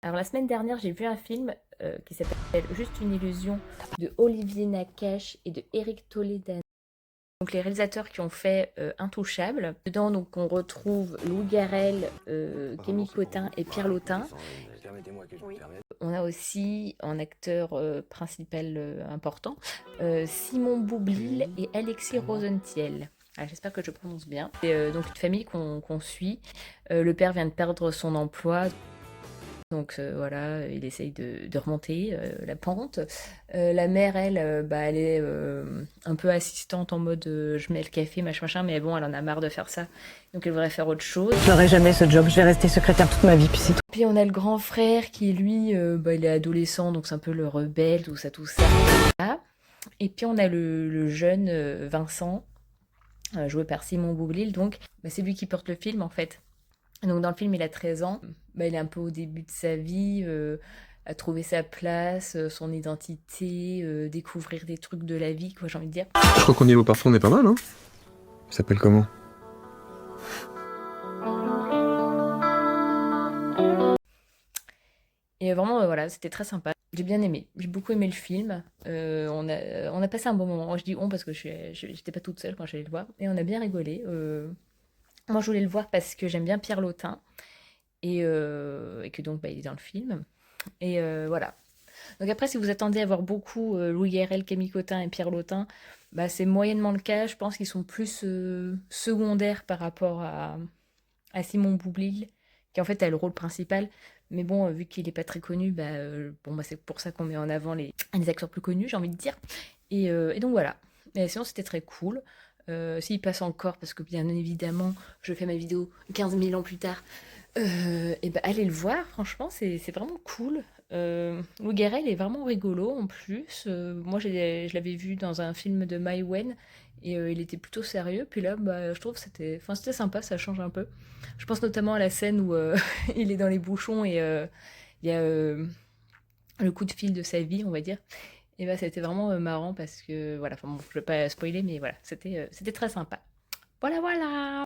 Alors la semaine dernière, j'ai vu un film qui s'appelle Juste une illusion de Olivier Nakache et de Eric Toledano. Donc les réalisateurs qui ont fait Intouchable. Dedans, donc, on retrouve Lou Garrel, Camille Cotin et Pierre Lautin. Oui. On a aussi en acteur principal important Simon Boublil et Alexis Rosenthiel. Ah, j'espère que je prononce bien. C'est donc une famille qu'on suit. Le père vient de perdre son emploi. Donc voilà, il essaye de remonter la pente. La mère, elle, elle est un peu assistante en mode je mets le café, machin, mais bon, elle en a marre de faire ça. Donc elle voudrait faire autre chose. Je ferai jamais ce job, je vais rester secrétaire toute ma vie, puis c'est tout. Puis on a le grand frère qui, lui, il est adolescent, donc c'est un peu le rebelle, tout ça, tout ça. Ah. Et puis on a le jeune Vincent, joué par Simon Boublil, donc c'est lui qui porte le film en fait. Donc dans le film, il a 13 ans. Il est un peu au début de sa vie, à trouver sa place, son identité, découvrir des trucs de la vie, quoi, j'ai envie de dire. Je crois qu'au niveau parfum, on est pas mal, hein. Il s'appelle comment? Et vraiment, voilà, c'était très sympa. J'ai bien aimé. J'ai beaucoup aimé le film. On a passé un bon moment. Je dis on parce que j'étais pas toute seule quand j'allais le voir. Et on a bien rigolé. Moi, je voulais le voir parce que j'aime bien Pierre Lautin. Et que donc, il est dans le film. Et voilà. Donc après, si vous attendez à voir beaucoup Louis Garrel, Camille Cotin et Pierre Lautin, c'est moyennement le cas. Je pense qu'ils sont plus secondaires par rapport à Simon Boublil, qui en fait a le rôle principal. Mais bon, vu qu'il n'est pas très connu, c'est pour ça qu'on met en avant les acteurs plus connus, j'ai envie de dire. Et donc voilà. Et sinon, c'était très cool. S'il passe encore, parce que bien évidemment, je fais ma vidéo 15 000 ans plus tard, allez le voir, franchement, c'est vraiment cool. Lou Garrel est vraiment rigolo en plus. Moi, je l'avais vu dans un film de Mai Wen et il était plutôt sérieux. Puis là, je trouve que c'était sympa, ça change un peu. Je pense notamment à la scène où il est dans les bouchons et il y a le coup de fil de sa vie, on va dire. Et c'était vraiment marrant parce que, voilà, enfin bon, je vais pas spoiler, mais voilà, c'était très sympa. Voilà, voilà!